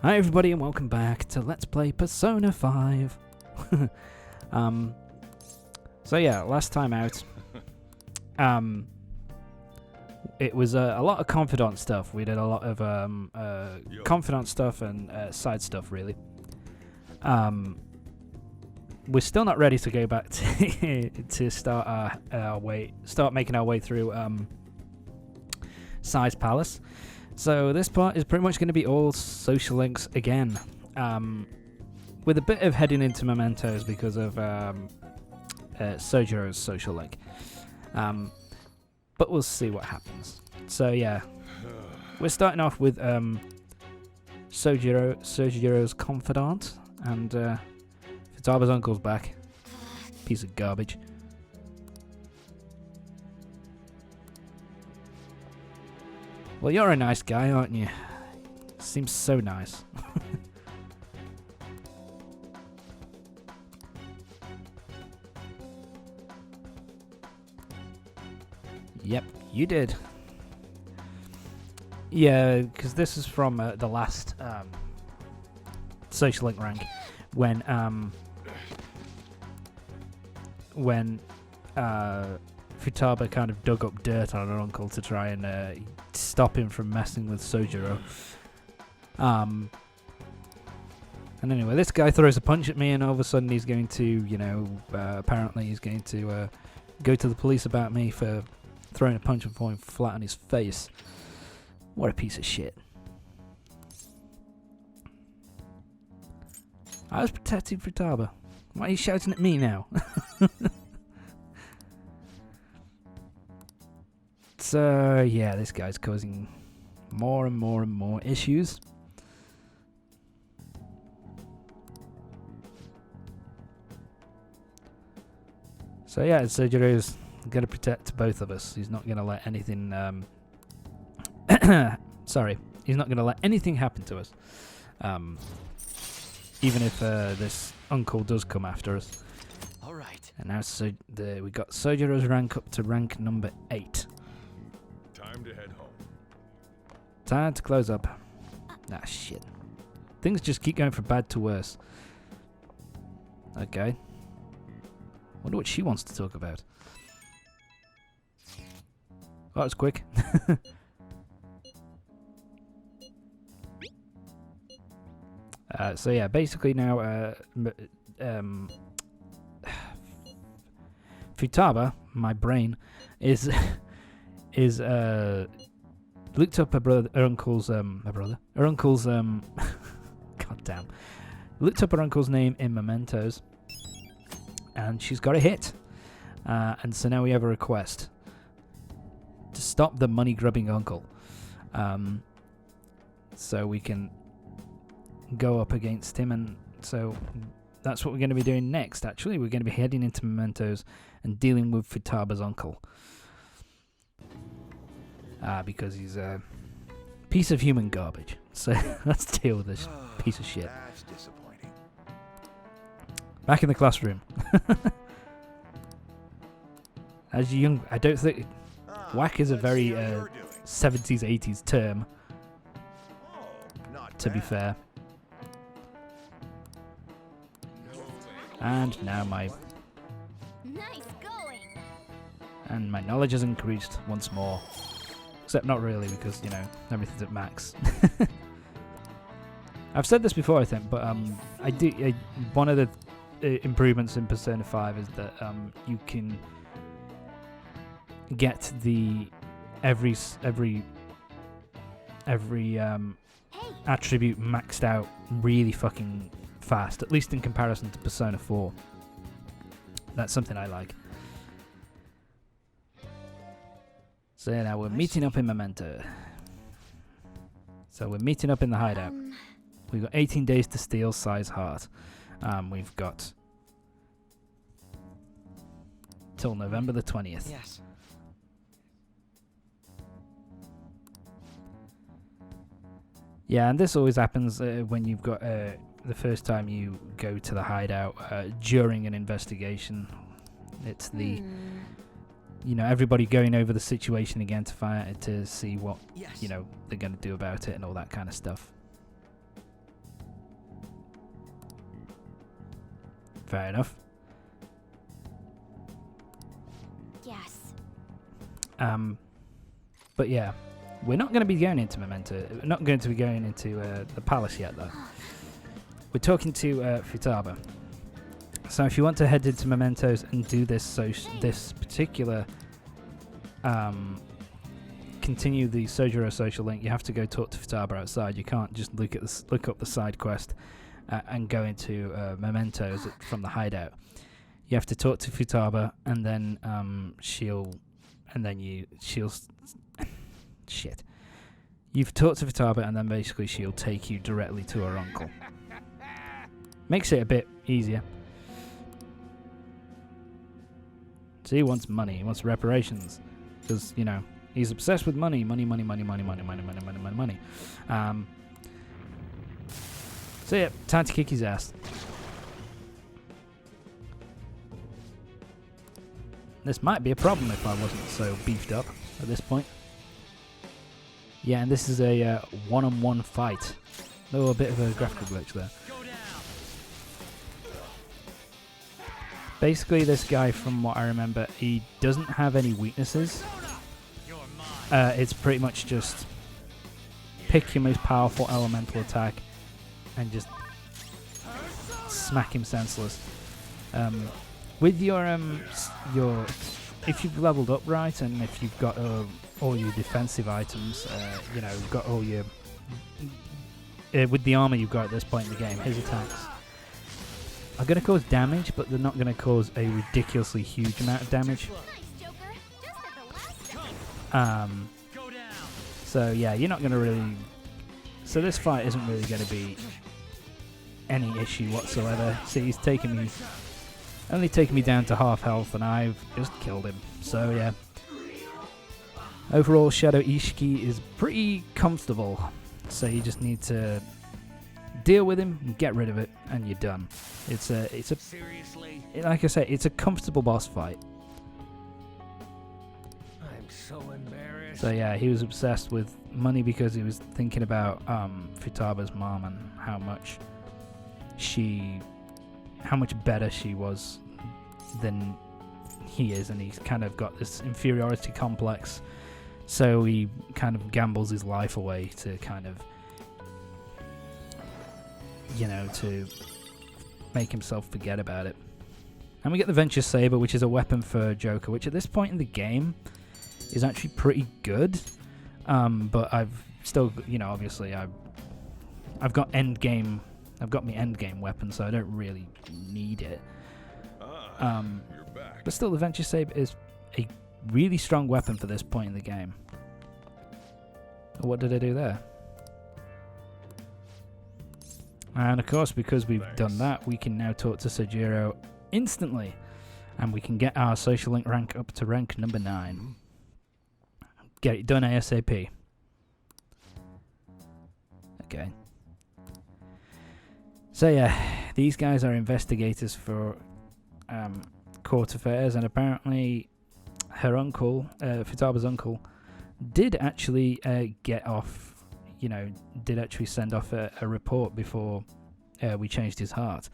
Hi everybody and welcome back to Let's Play Persona 5. So yeah, last time out, it was a lot of confidant stuff. We did a lot of confidant stuff and side stuff, really. We're still not ready to go back to start making our way through Sai's Palace. So this part is pretty much going to be all social links again, with a bit of heading into Mementos because of Sojiro's social link. But we'll see what happens. So yeah, we're starting off with Sojiro's confidant, and Futaba's uncle's back. Piece of garbage. Well, you're a nice guy, aren't you? Seems so nice. Yep, you did. Yeah, because this is from the last social link rank when Futaba kind of dug up dirt on her uncle to try and stop him from messing with Sojiro. And anyway, this guy throws a punch at me, and all of a sudden he's going to, apparently he's going to go to the police about me for throwing a punch and falling flat on his face. What a piece of shit. I was protecting Futaba. Why are you shouting at me now? So, yeah, this guy's causing more and more and more issues. So, yeah, Sojiro's going to protect both of us. He's not going to let anything... sorry. He's not going to let anything happen to us. Even if this uncle does come after us. All right. And now we got Sojiro's rank up to rank number 8. Time to head home. Time to close up. Ah, shit. Things just keep going from bad to worse. Okay. Wonder what she wants to talk about. Oh, that was quick. So yeah, basically now, Futaba, my brain, is looked up her uncle's goddamn, looked up her uncle's name in Mementos, and she's got a hit, and so now we have a request to stop the money grubbing uncle, so we can go up against him. And so that's what we're going to be doing next. Actually, we're going to be heading into Mementos and dealing with Futaba's uncle. Because he's a piece of human garbage. So let's deal with this piece of shit. That's disappointing. Back in the classroom. As a young... I don't think... Whack is a very 70s, 80s term, to be fair. And now my... Nice going. And my knowledge has increased once more. Except not really, because, everything's at max. I've said this before, I think, but one of the improvements in Persona 5 is that you can get the every attribute maxed out really fucking fast, at least in comparison to Persona 4. That's something I like. So now we're meeting up in Memento. So we're meeting up in the hideout. We've got 18 days to steal Sai's heart. We've got till November the 20th. Yes. Yeah, and this always happens when you've got the first time you go to the hideout during an investigation. It's the everybody going over the situation again to see what they're going to do about it and all that kind of stuff. Fair enough. Yes. But yeah, we're not going to be going into Memento. We're not going to be going into the palace yet, though. We're talking to Futaba. So if you want to head into Mementos and do this this particular continue the Sojiro social link, you have to go talk to Futaba outside. You can't just look up the side quest and go into Mementos from the hideout. You have to talk to Futaba, and then she'll shit. You've talked to Futaba, and then basically she'll take you directly to her uncle. Makes it a bit easier. So he wants money. He wants reparations, because he's obsessed with money. Money. So yeah, time to kick his ass. This might be a problem if I wasn't so beefed up at this point. Yeah, and this is a one-on-one fight. Oh, a bit of a graphical glitch there. Basically, this guy, from what I remember, he doesn't have any weaknesses. It's pretty much just pick your most powerful elemental attack and just smack him senseless. With your if you've leveled up right, and if you've got all your defensive items, you've got all your with the armor you've got at this point in the game, his attacks are going to cause damage, but they're not going to cause a ridiculously huge amount of damage. So yeah, you're not going to really. So this fight isn't really going to be any issue whatsoever. See, he's only taken me down to half health, and I've just killed him. So yeah, overall Shadow Ishiki is pretty comfortable. So you just need to deal with him and get rid of it, and you're done. It's a Seriously? like I say, it's a comfortable boss fight. I'm so embarrassed. So yeah, he was obsessed with money because he was thinking about Futaba's mom and how much better she was than he is, and he's kind of got this inferiority complex. So he kind of gambles his life away to kind of, to make himself forget about it. And we get the Venture Saber, which is a weapon for Joker, which at this point in the game is actually pretty good. But I've still, obviously I've got my end game weapon, so I don't really need it. You're back. But still, the Venture Saber is a really strong weapon for this point in the game. What did I do there? And of course, because we've done that, we can now talk to Sojiro instantly, and we can get our social link rank up to rank number 9. Get it done ASAP. Okay. So yeah, these guys are investigators for court affairs, and apparently her uncle, Futaba's uncle, did actually get off, did actually send off a report before we changed his heart.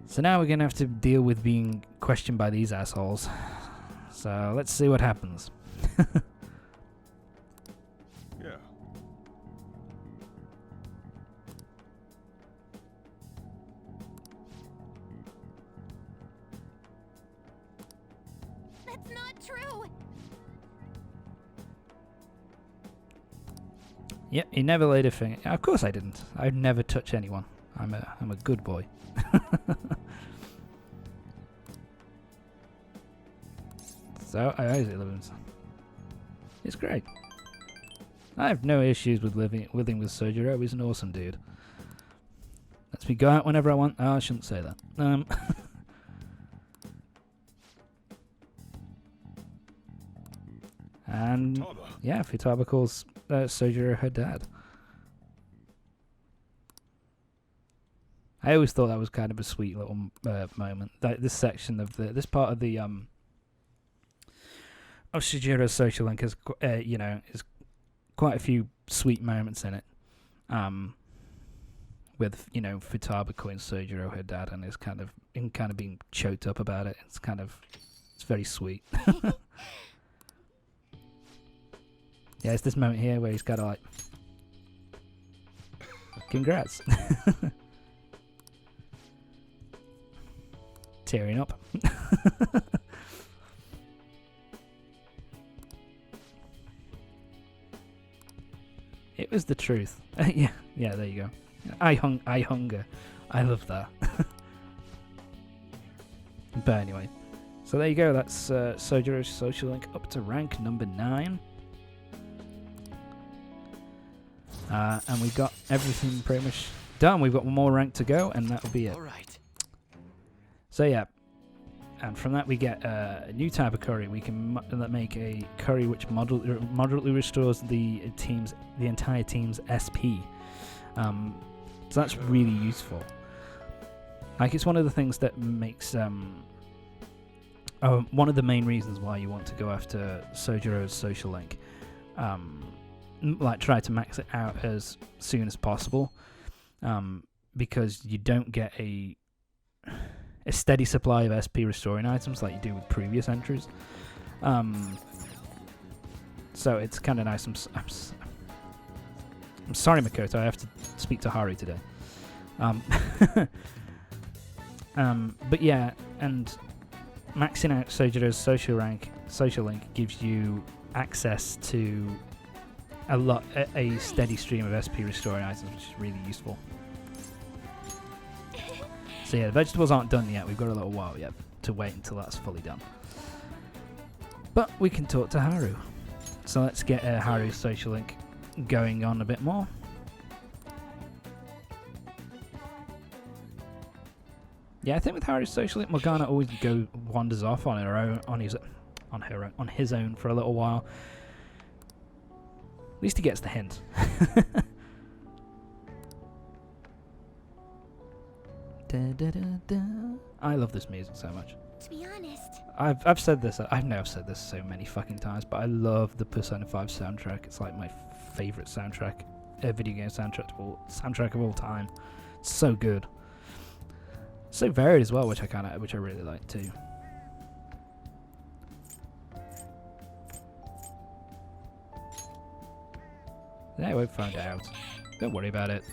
So now we're going to have to deal with being questioned by these assholes. So let's see what happens. Yeah. That's not true. Yep, he never laid a finger. Of course I didn't. I'd never touch anyone. I'm a good boy. So Isaac lives. It's great. I have no issues with living with Sojiro. He's an awesome dude. Lets me go out whenever I want. Oh, I shouldn't say that. And Futaba. yeah, Futaba calls Sojiro her dad. I always thought that was kind of a sweet little moment. This section of this part of the of Sojiro's social link has is quite a few sweet moments in it. with, you know, Futaba calling Sojiro her dad and is kind of being choked up about it. It's very sweet. Yeah, it's this moment here where he's got to like, congrats. Tearing up. It was the truth. Yeah, there you go. I hunger. I love that. But anyway, so there you go. That's Sojiro's social link up to rank number 9. And we got everything pretty much done. We've got one more rank to go, and that'll be it. All right. So yeah, and from that we get a new type of curry. We can make a curry which moderately restores the entire team's SP. So that's really useful. Like, it's one of the things that makes one of the main reasons why you want to go after Sojiro's social link. Like, try to max it out as soon as possible, because you don't get a steady supply of SP restoring items like you do with previous entries. So it's kind of nice. I'm sorry, Makoto, I have to speak to Haru today. But yeah, and maxing out Sojiro's social link gives you access to a steady stream of SP restoring items, which is really useful. So yeah, the vegetables aren't done yet. We've got a little while yet to wait until that's fully done. But we can talk to Haru. So let's get Haru's social link going on a bit more. Yeah, I think with Haru's social link, Morgana always wanders off on his own for a little while. At least he gets the hint. Da, da, da, da. I love this music so much. To be honest, I've said this. I've now said this so many fucking times, but I love the Persona 5 soundtrack. It's like my favorite soundtrack, video game soundtrack of all time. It's so good, so varied as well, which I really like too. Yeah, I won't find out. Don't worry about it.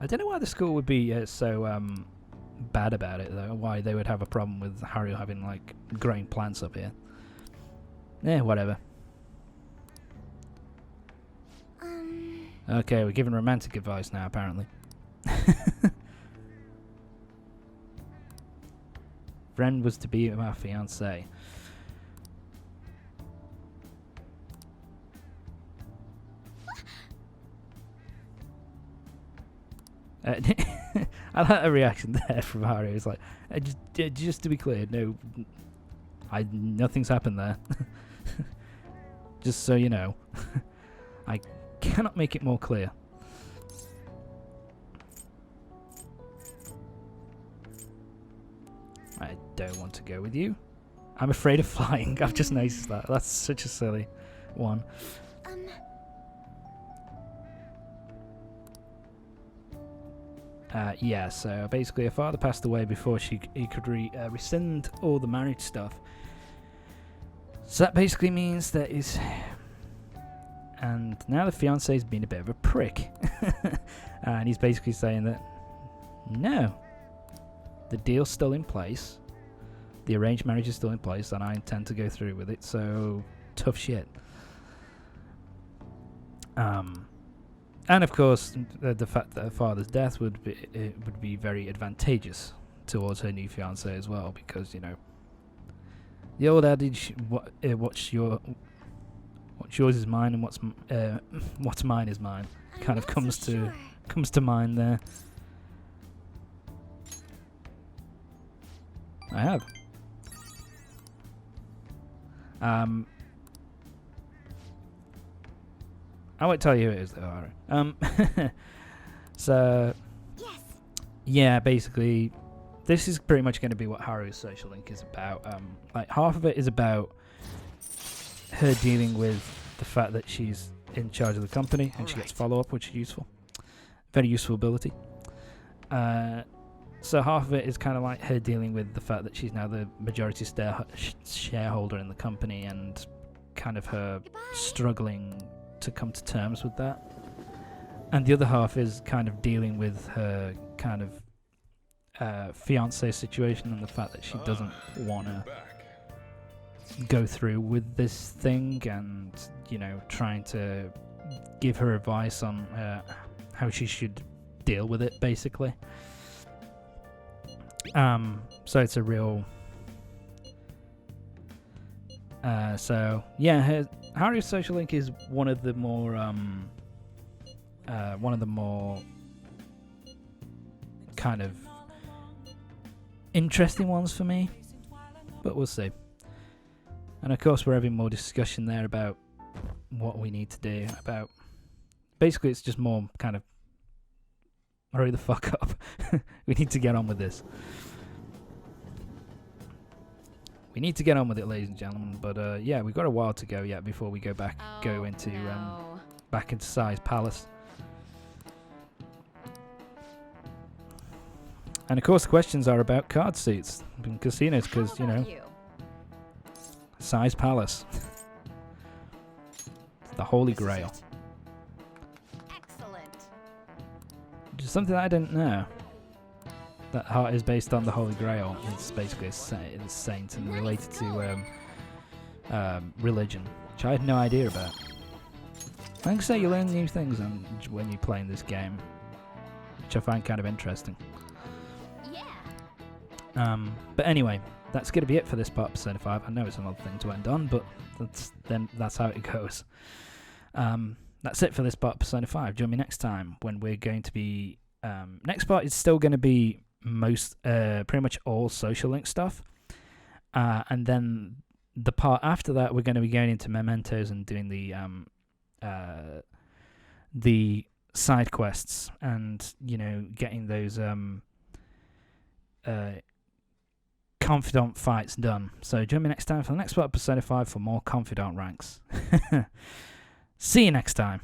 I don't know why the school would be so bad about it, though. Why they would have a problem with Haru having, like, growing plants up here. Yeah, whatever. Okay, we're giving romantic advice now, apparently. Friend was to be my fiancé. I like a reaction there from Haru. It's like, just to be clear, no, nothing's happened there. Just so you know, I cannot make it more clear. I don't want to go with you. I'm afraid of flying. I've just noticed that. That's such a silly one. Yeah, so basically her father passed away before he could rescind all the marriage stuff. So that basically means that and now the fiance's been a bit of a prick. And he's basically saying that, no, the deal's still in place, the arranged marriage is still in place, and I intend to go through with it, so tough shit. And of course, the fact that her father's death would be very advantageous towards her new fiancé as well, because, you know, the old adage, what's yours is mine, and what's mine is mine, kind of comes to mind there. I have. I won't tell you who it is, though, Haru. So, yes. Yeah, basically, this is pretty much going to be what Haru's social link is about. Like, half of it is about her dealing with the fact that she's in charge of the company, and she gets follow-up, which is useful. Very useful ability. So half of it is kind of like her dealing with the fact that she's now the majority shareholder in the company, and kind of her struggling to come to terms with that. And the other half is kind of dealing with her kind of fiance situation, and the fact that she doesn't want to go through with this thing, and trying to give her advice on how she should deal with it, basically. So it's a real Haru's social link is one of the more kind of interesting ones for me, but we'll see. And of course we're having more discussion there about what we need to do about, basically it's just more kind of hurry the fuck up. We need to get on with this. We need to get on with it, ladies and gentlemen. But yeah, we've got a while to go yet before we go back into Sai's palace. And of course the questions are about card seats in casinos, because Sai's palace. It's the Holy Grail. Excellent. Which is something that I didn't know. That heart is based on the Holy Grail. It's basically a saint and related to religion, which I had no idea about. Like I say, you learn new things when you're playing this game, which I find kind of interesting. Yeah. But anyway, that's going to be it for this part of Persona 5. I know it's another thing to end on, but that's how it goes. That's it for this part of Persona 5. Join me next time when we're going to be... next part is still going to be pretty much all social link stuff. And then the part after that, we're going to be going into Mementos and doing the side quests and, getting those... confidant fights done. So join me next time for the next part of Persona 5 for more confidant ranks. See you next time.